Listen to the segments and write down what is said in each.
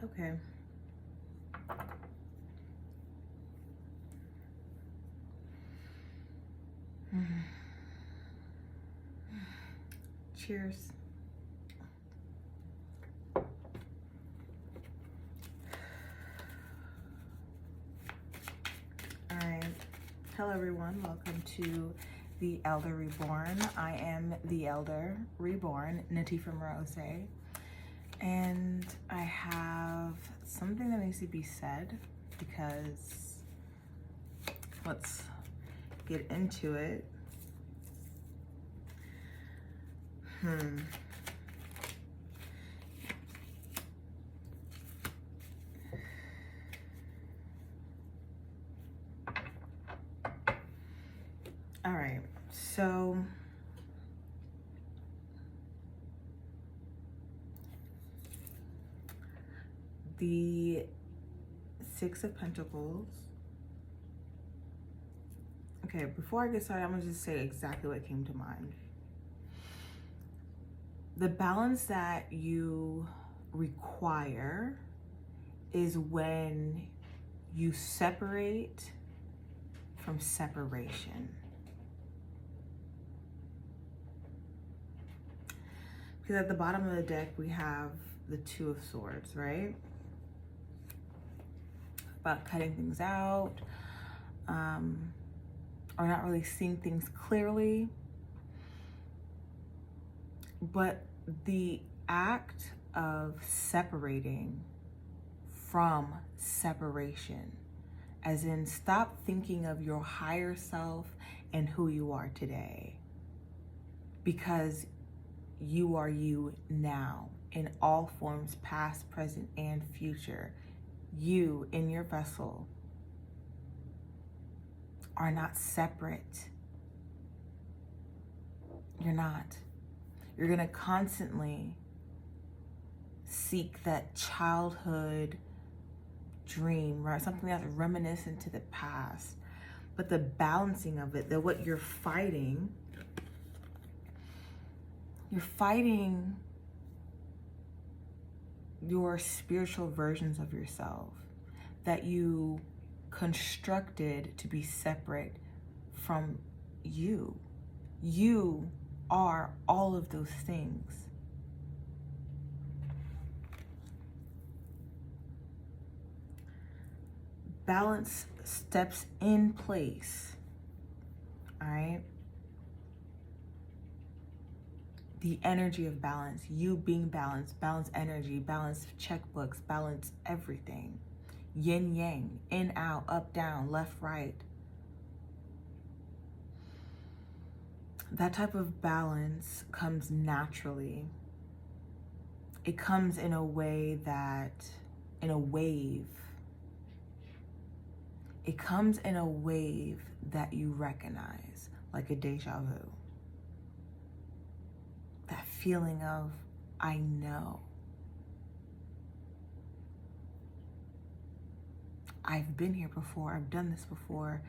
Okay. Cheers. All right. Hello, everyone. Welcome to the Elder Reborn. I am the Elder Reborn, Nathifa Morosé, and I have something that needs to be said because let's get into it. All right, so the Six of Pentacles. Okay, before I get started, I'm gonna just say exactly what came to mind. The balance that you require is when you separate from separation. Because at the bottom of the deck, we have the Two of Swords, right? About cutting things out, or not really seeing things clearly. But the act of separating from separation, as in stop thinking of your higher self and who you are today, because you are you now in all forms, past, present, and future. You in your vessel are not separate. You're not. You're gonna constantly seek that childhood dream, right? Something that's reminiscent to the past. But the balancing of it, that what you're fighting your spiritual versions of yourself that you constructed to be separate from you. You are all of those things. Balance steps in place, all right? The energy of balance, you being balanced, balance energy, balance checkbooks, balance everything. Yin yang, in, out, up, down, left, right. That type of balance comes naturally. It comes in a way that, in a wave. It comes in a wave that you recognize, like a deja vu. That feeling of, I know. I've been here before, I've done this before.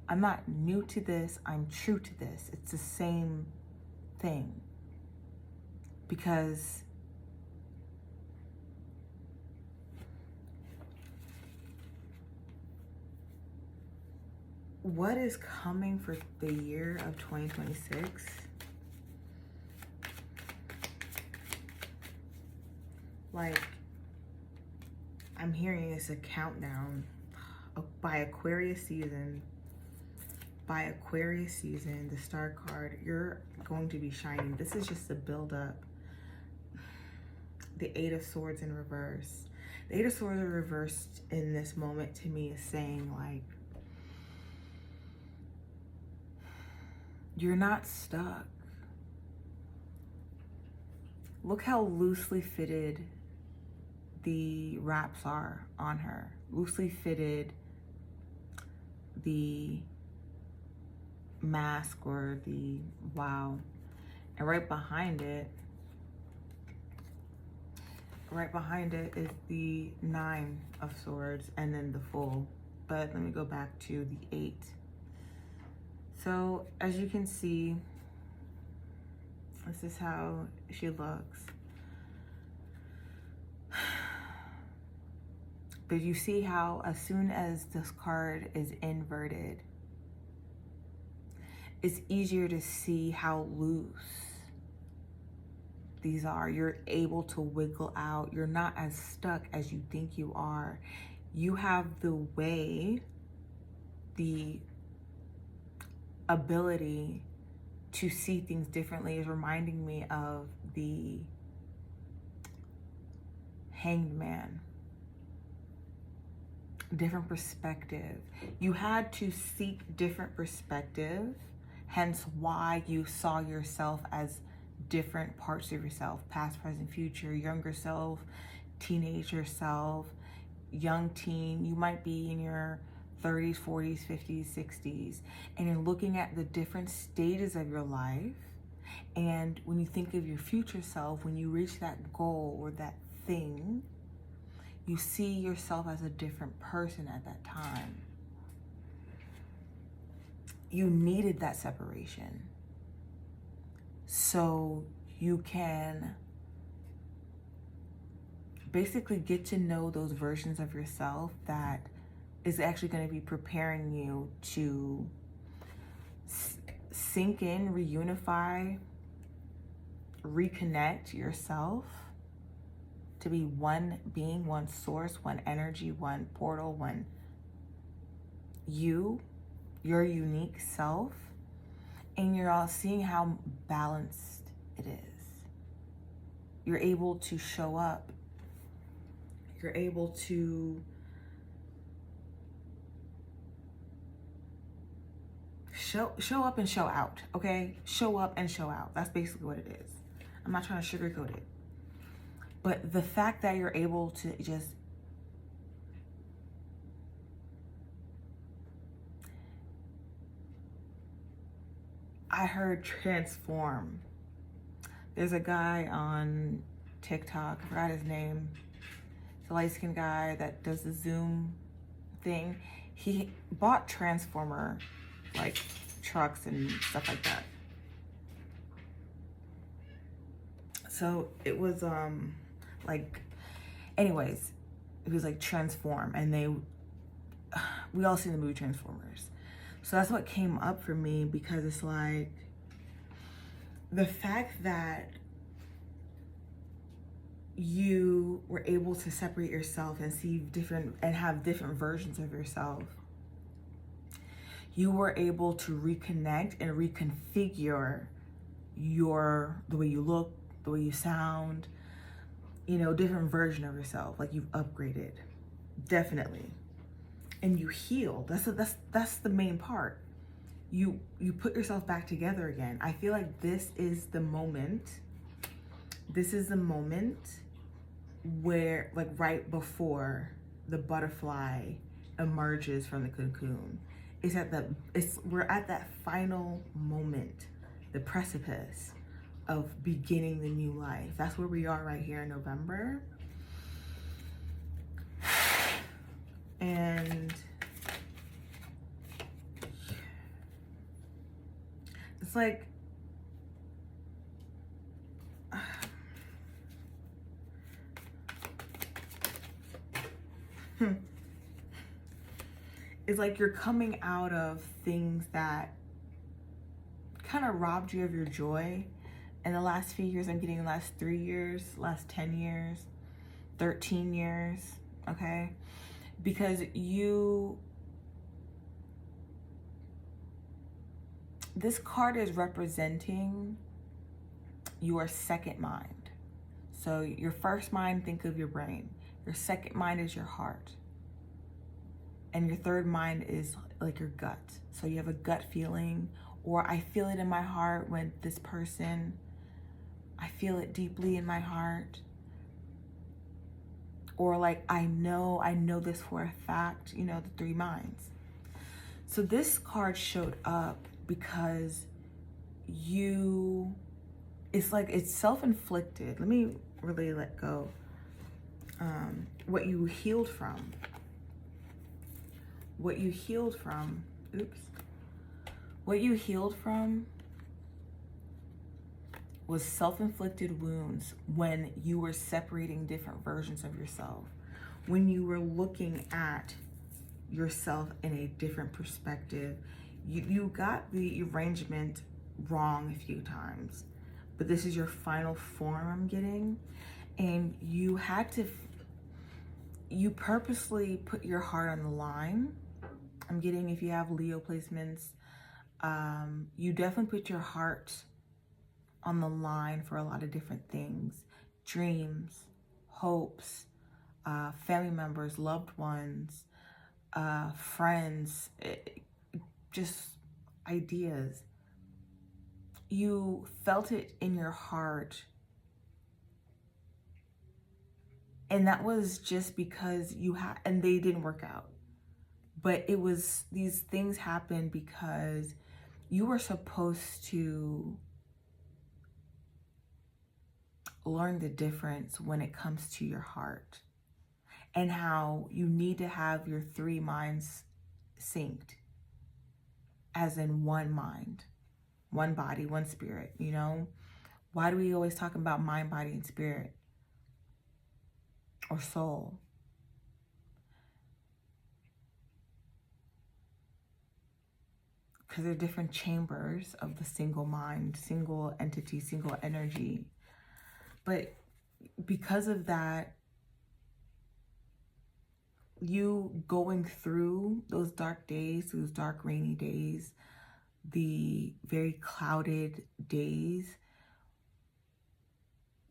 I'm not new to this, I'm true to this. It's the same thing. Because what is coming for the year of 2026? Like, I'm hearing it's a countdown by Aquarius season. By Aquarius season, the Star card, you're going to be shining. This is just a build-up. The Eight of Swords in reverse. The Eight of Swords reversed in this moment to me is saying, like, you're not stuck. Look how loosely fitted the wraps are on her. Loosely fitted the mask or the wow. And right behind it is the Nine of Swords and then the Fool. But let me go back to the Eight. So as you can see, this is how she looks. But you see how as soon as this card is inverted, it's easier to see how loose these are. You're able to wiggle out. You're not as stuck as you think you are. You have the way, the ability to see things differently. Is reminding me of the Hanged Man. Different perspective. You had to seek different perspective, hence why you saw yourself as different parts of yourself: past, present, future, younger self, teenager self, young teen. You might be in your 30s, 40s, 50s, 60s, and you're looking at the different stages of your life. And when you think of your future self, when you reach that goal or that thing, you see yourself as a different person at that time. You needed that separation so you can basically get to know those versions of yourself that is actually going to be preparing you to sink in, reunify, reconnect yourself to be one being, one source, one energy, one portal, one you, your unique self. And you're all seeing how balanced it is. You're able to show up. You're able to show up and show out, okay? Show up and show out. That's basically what it is. I'm not trying to sugarcoat it. But the fact that you're able to just I heard transform. There's a guy on TikTok, I forgot his name. It's a light-skinned guy that does the Zoom thing. He bought Transformer, like trucks and stuff like that. So it was anyways, it was like transform, and we all seen the movie Transformers. So that's what came up for me, because it's like the fact that you were able to separate yourself and see different and have different versions of yourself. You were able to reconnect and reconfigure the way you look, the way you sound, different version of yourself. Like you've upgraded, definitely. And you healed. That's the main part. You put yourself back together again. I feel like this is the moment. This is the moment where, like, right before the butterfly emerges from the cocoon. We're at that final moment, the precipice of beginning the new life. That's where we are right here in November. And it's like, it's like you're coming out of things that kind of robbed you of your joy in the last few years. I'm getting the last 3 years, last 10 years, 13 years, okay? Because this card is representing your second mind. So your first mind, think of your brain. Your second mind is your heart. And your third mind is like your gut. So you have a gut feeling, or I feel it in my heart when this person, I feel it deeply in my heart. Or like, I know this for a fact, the three minds. So this card showed up because it's like it's self-inflicted. Let me really let go. What you healed from. What you healed from was self-inflicted wounds when you were separating different versions of yourself, when you were looking at yourself in a different perspective. You got the arrangement wrong a few times, but this is your final form I'm getting. And you had to, you purposely put your heart on the line. I'm getting, if you have Leo placements, you definitely put your heart on the line for a lot of different things. Dreams, hopes, family members, loved ones, friends, just ideas. You felt it in your heart. And that was just because you had, and they didn't work out. But it was, these things happened because you were supposed to learn the difference when it comes to your heart, and how you need to have your three minds synced, as in one mind, one body, one spirit, you know? Why do we always talk about mind, body, and spirit? Or soul? Because they're different chambers of the single mind, single entity, single energy. But because of that, you going through those dark days, those dark rainy days, the very clouded days,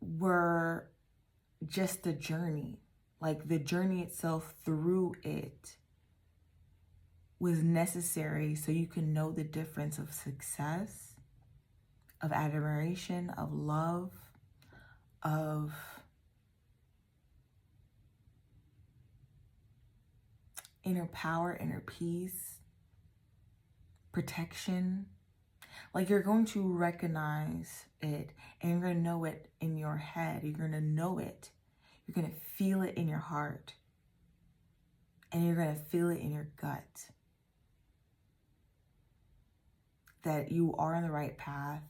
were just the journey. Like, the journey itself through it was necessary so you can know the difference of success, of admiration, of love, of inner power, inner peace, protection. Like, you're going to recognize it, and you're going to know it in your head. You're going to know it. You're going to feel it in your heart. And you're going to feel it in your gut. That you are on the right path.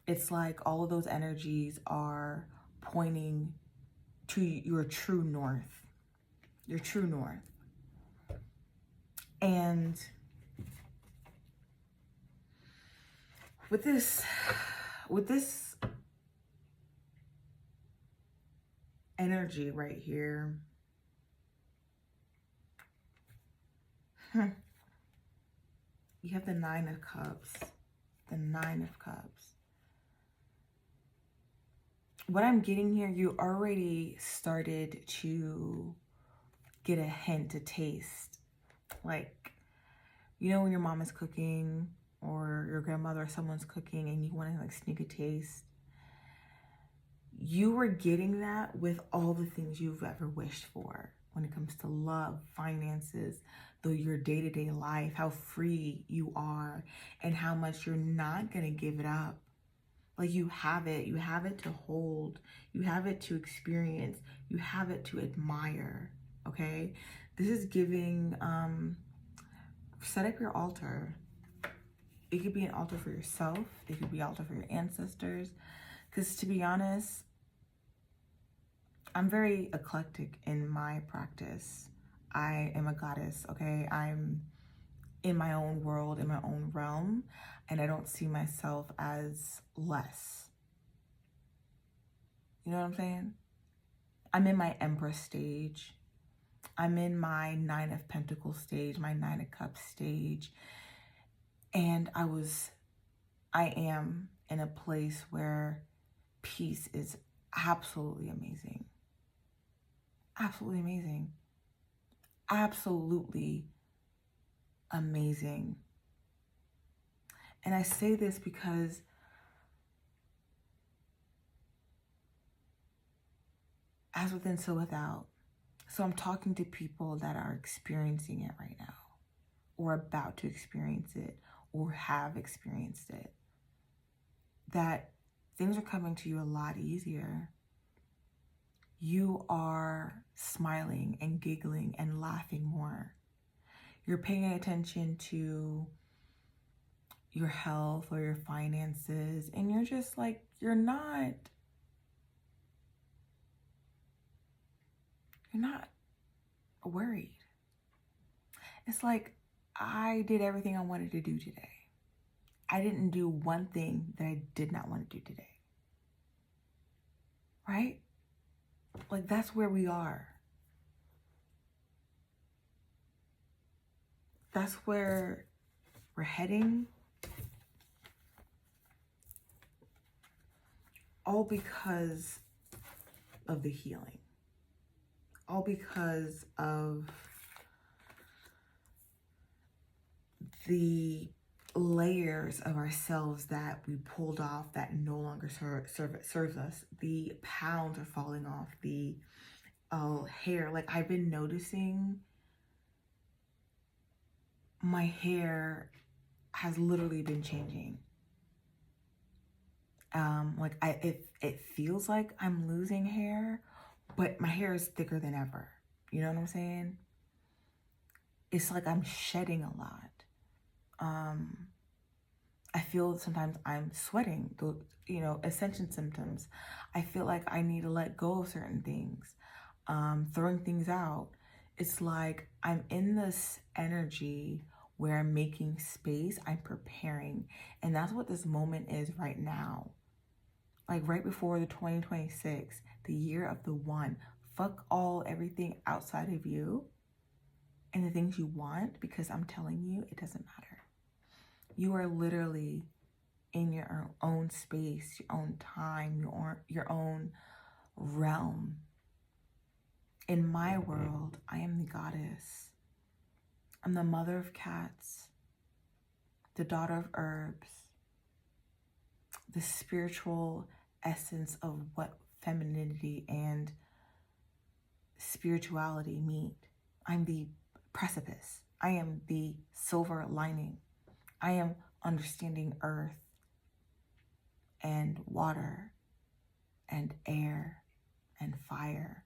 It's like all of those energies are pointing to your true north. Your true north. And with this energy right here, you have the Nine of Cups. The Nine of Cups. What I'm getting here, you already started to get a hint, a taste. Like, you know when your mom is cooking, or your grandmother or someone's cooking, and you want to like sneak a taste? You were getting that with all the things you've ever wished for when it comes to love, finances, your day-to-day life, how free you are, and how much you're not going to give it up. Like, you have it to hold, you have it to experience, you have it to admire, okay? This is giving, set up your altar. It could be an altar for yourself, it could be an altar for your ancestors, because to be honest, I'm very eclectic in my practice. I am a goddess, okay? I'm in my own world, in my own realm, and I don't see myself as less. You know what I'm saying? I'm in my Empress stage. I'm in my Nine of Pentacles stage, my Nine of Cups stage. And I am in a place where peace is absolutely amazing. Absolutely amazing. Absolutely amazing. And I say this because as within, so without. So I'm talking to people that are experiencing it right now, or about to experience it, or have experienced it. That things are coming to you a lot easier. You are smiling and giggling and laughing more. You're paying attention to your health or your finances, and you're just like, you're not you're not worried. It's like I did everything I wanted to do today. I didn't do one thing that I did not want to do today. Right? Like that's where we are. That's where we're heading. All because of the healing. All because of the layers of ourselves that we pulled off that no longer serves us. The pounds are falling off. The hair. Like I've been noticing my hair has literally been changing. Like it feels like I'm losing hair, but my hair is thicker than ever. You know what I'm saying? It's like I'm shedding a lot. I feel sometimes I'm sweating, ascension symptoms. I feel like I need to let go of certain things, throwing things out. It's like I'm in this energy where I'm making space, I'm preparing. And that's what this moment is right now. Like right before the 2026, the year of the one. Fuck everything outside of you and the things you want, because I'm telling you, it doesn't matter. You are literally in your own space, your own time, your own realm. In my world, I am the goddess. I'm the mother of cats, the daughter of herbs, the spiritual essence of what femininity and spirituality meet. I'm the precipice. I am the silver lining. I am understanding earth and water and air and fire.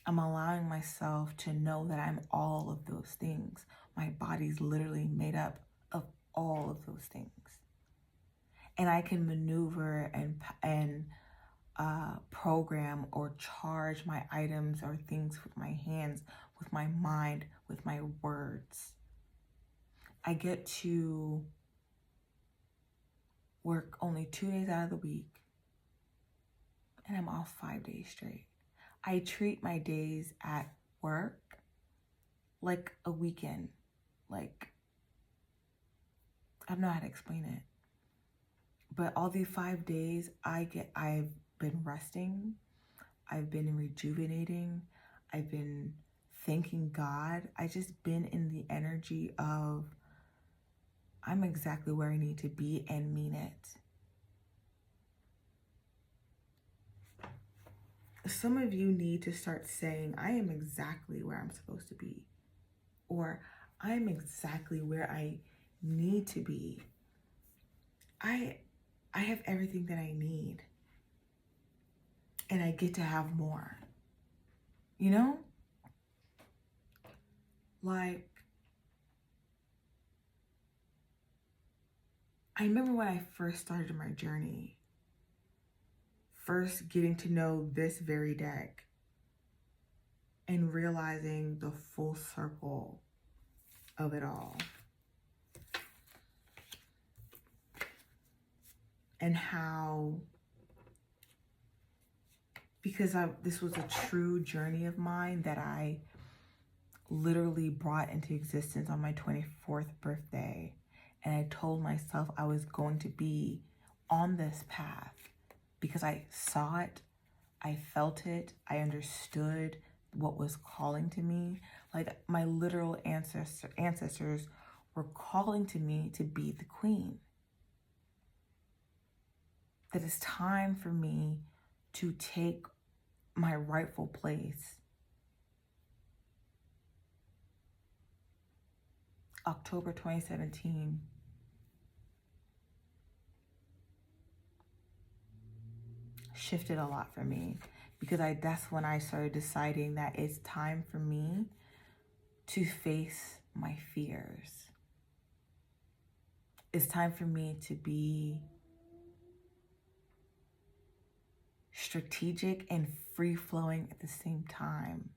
I'm allowing myself to know that I'm all of those things. My body's literally made up of all of those things. And I can maneuver and program or charge my items or things with my hands, with my mind, with my words. I get to work only 2 days out of the week, and I'm off 5 days straight. I treat my days at work like a weekend. Like, I don't know how to explain it. But all these 5 days, I've been resting. I've been rejuvenating. I've been thanking God. I just been in the energy of I'm exactly where I need to be and mean it. Some of you need to start saying, I am exactly where I'm supposed to be. Or I'm exactly where I need to be. I have everything that I need. And I get to have more. You know? Like, I remember when I first started my journey, first getting to know this very deck and realizing the full circle of it all. And how, because this was a true journey of mine that I literally brought into existence on my 24th birthday. And I told myself I was going to be on this path because I saw it, I felt it, I understood what was calling to me. Like my literal ancestors were calling to me to be the queen. That it's time for me to take my rightful place. October 2017. Shifted a lot for me because that's when I started deciding that it's time for me to face my fears. It's time for me to be strategic and free-flowing at the same time.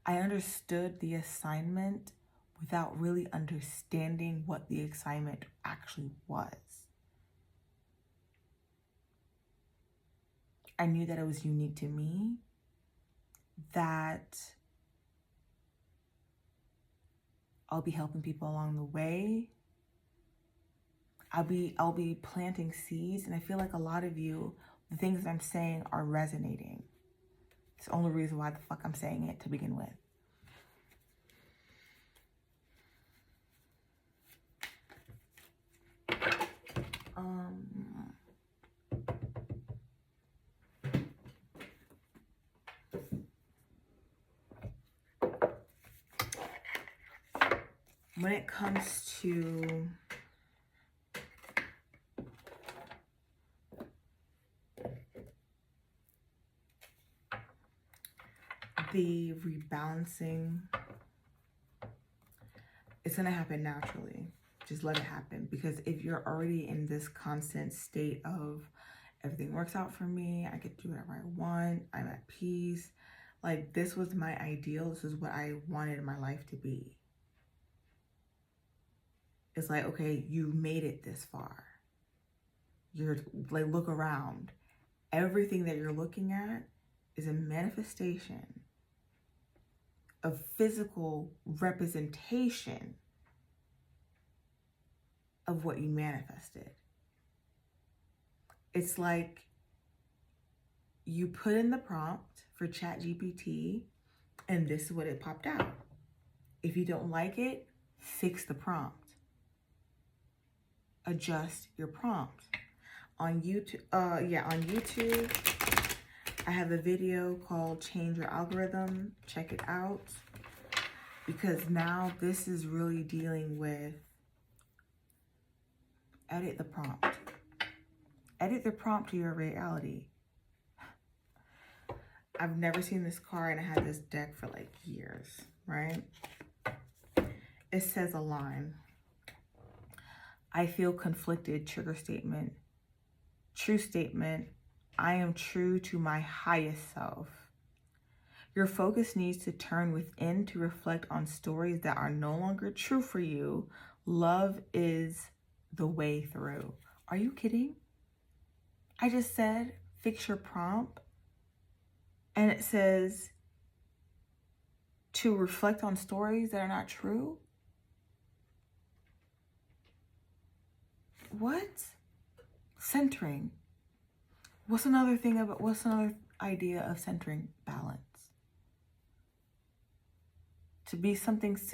I understood the assignment without really understanding what the assignment actually was. I knew that it was unique to me, that I'll be helping people along the way. I'll be planting seeds, and I feel like a lot of you, the things that I'm saying are resonating. It's the only reason why the fuck I'm saying it to begin with. When it comes to the rebalancing, it's going to happen naturally. Just let it happen. Because if you're already in this constant state of everything works out for me, I get to do whatever I want, I'm at peace. Like, this was my ideal. This is what I wanted my life to be. It's like, okay, you made it this far. You're like, look around. Everything that you're looking at is a manifestation, a physical representation of what you manifested. It's like you put in the prompt for ChatGPT and this is what it popped out. If you don't like it, fix the prompt. Adjust your prompt. On YouTube, on YouTube, I have a video called Change Your Algorithm. Check it out. Because now this is really dealing with edit the prompt. Edit the prompt to your reality. I've never seen this card, and I had this deck for like years, right? It says a line. I feel conflicted, trigger statement. True statement, I am true to my highest self. Your focus needs to turn within to reflect on stories that are no longer true for you. Love is the way through. Are you kidding? I just said, fix your prompt. And it says to reflect on stories that are not true. What? Centering. What's another idea of centering? Balance. To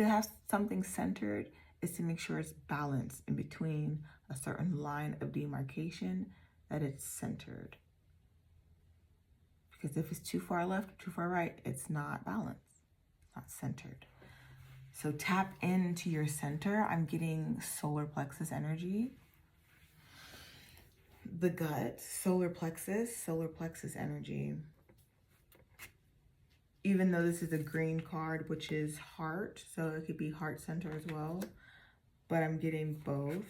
have something centered is to make sure it's balanced in between a certain line of demarcation, that it's centered. Because if it's too far left, too far right, it's not balanced, it's not centered. So tap into your center. I'm getting solar plexus energy. The gut, solar plexus energy. Even though this is a green card, which is heart, so it could be heart center as well, but I'm getting both.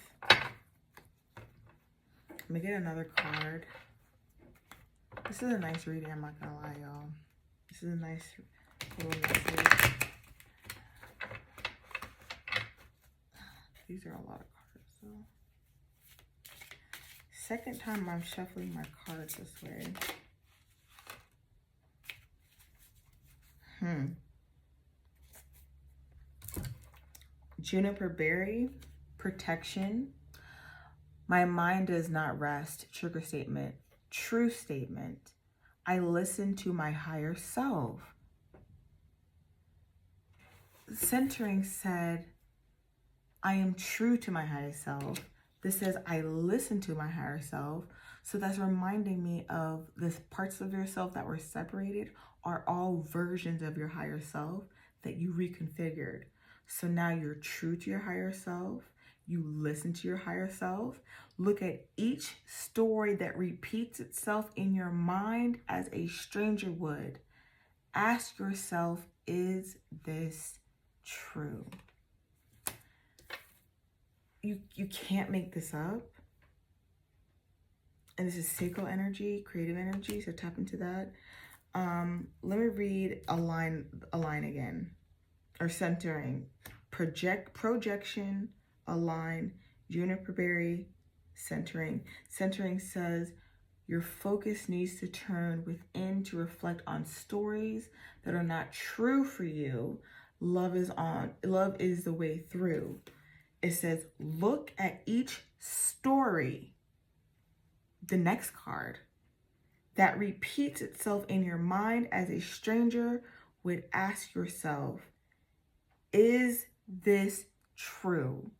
Let me get another card. This is a nice reading, I'm not gonna lie, y'all. This is a nice little message. These are a lot of cards, so. Second time I'm shuffling my cards this way. Juniper berry, protection. My mind does not rest. Trigger statement. True statement. I listen to my higher self. Centering said, I am true to my higher self. This says, I listen to my higher self. So that's reminding me of the parts of yourself that were separated are all versions of your higher self that you reconfigured. So now you're true to your higher self. You listen to your higher self. Look at each story that repeats itself in your mind as a stranger would. Ask yourself, is this true? You can't make this up. And this is sacral energy, creative energy, so tap into that. Let me read a line again, or centering. Projection, align, juniper berry, centering. Centering says your focus needs to turn within to reflect on stories that are not true for you. Love is the way through. It says, look at each story, the next card, that repeats itself in your mind as a stranger would ask yourself, is this true?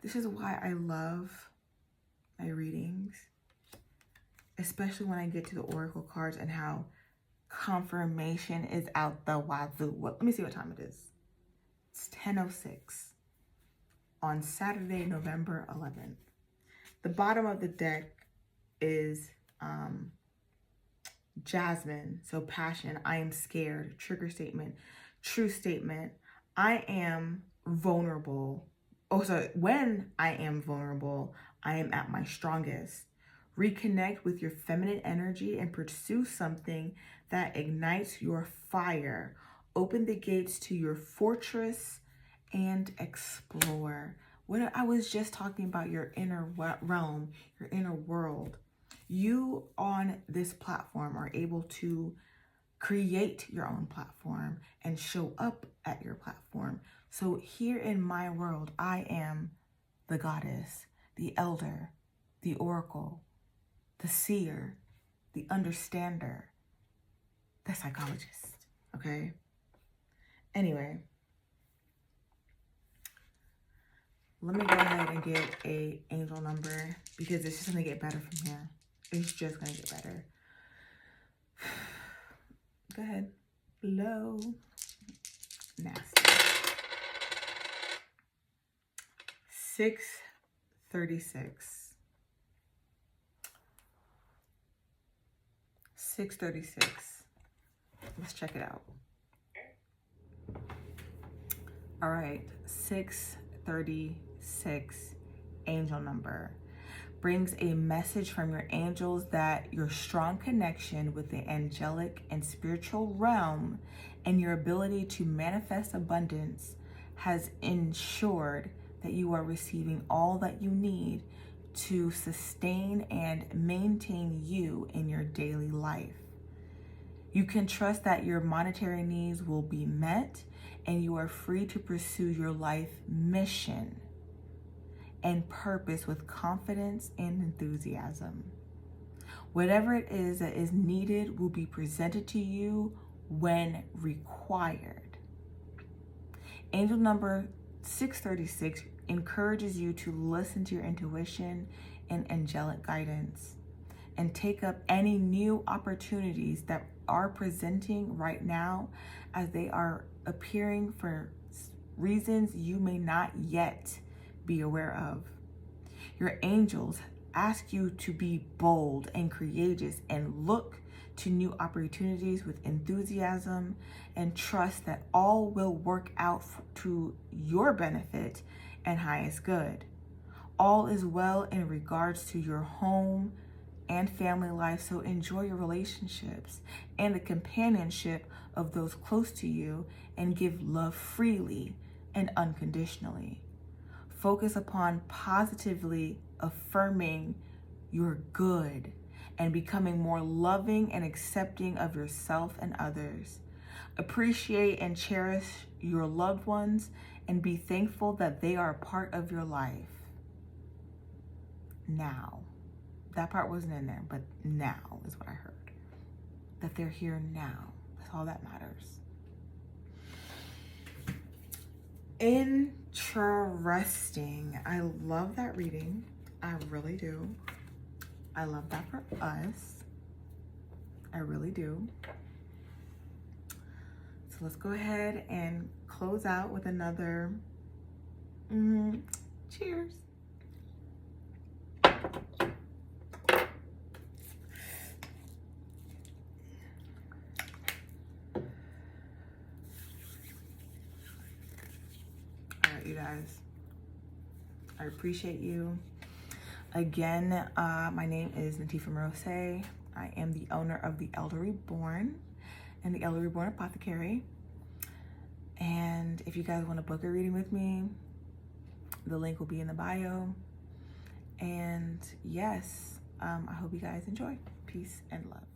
This is why I love my readings, especially when I get to the oracle cards and how confirmation is out the wazoo. Let me see what time it is. It's 10:06 on Saturday, November 11th. The bottom of the deck is Jasmine, so passion. I am scared. Trigger statement. True statement. I am vulnerable. Oh, sorry. When I am vulnerable, I am at my strongest. Reconnect with your feminine energy and pursue something that ignites your fire. Open the gates to your fortress and explore. What I was just talking about, your inner realm, your inner world. You on this platform are able to create your own platform and show up at your platform. So here in my world, I am the goddess, the elder, the oracle, the seer, the understander, the psychologist, okay? Anyway, let me go ahead and get a angel number because it's just gonna get better from here. It's just gonna get better. Go ahead. Low. Nasty. 636. 636. Let's check it out. All right. 636. Angel number. Brings a message from your angels that your strong connection with the angelic and spiritual realm and your ability to manifest abundance has ensured that you are receiving all that you need to sustain and maintain you in your daily life. You can trust that your monetary needs will be met and you are free to pursue your life mission and purpose with confidence and enthusiasm. Whatever it is that is needed will be presented to you when required. Angel number 636 encourages you to listen to your intuition and angelic guidance and take up any new opportunities that are presenting right now as they are appearing for reasons you may not yet be aware of. Your angels ask you to be bold and courageous and look to new opportunities with enthusiasm and trust that all will work out to your benefit and highest good. All is well in regards to your home and family life, so enjoy your relationships and the companionship of those close to you and give love freely and unconditionally. Focus upon positively affirming your good and becoming more loving and accepting of yourself and others. Appreciate and cherish your loved ones and be thankful that they are a part of your life. Now, that part wasn't in there, but now is what I heard. That they're here now. That's all that matters. Interesting. I love that reading. I really do. I love that for us. I really do. So let's go ahead and close out with another cheers. guys. I appreciate you. Again, my name is Nathifa Morosé. I am the owner of the Elder Reborn and the Elder Reborn Apothecary. And if you guys want to book a reading with me, the link will be in the bio. And yes, I hope you guys enjoy. Peace and love.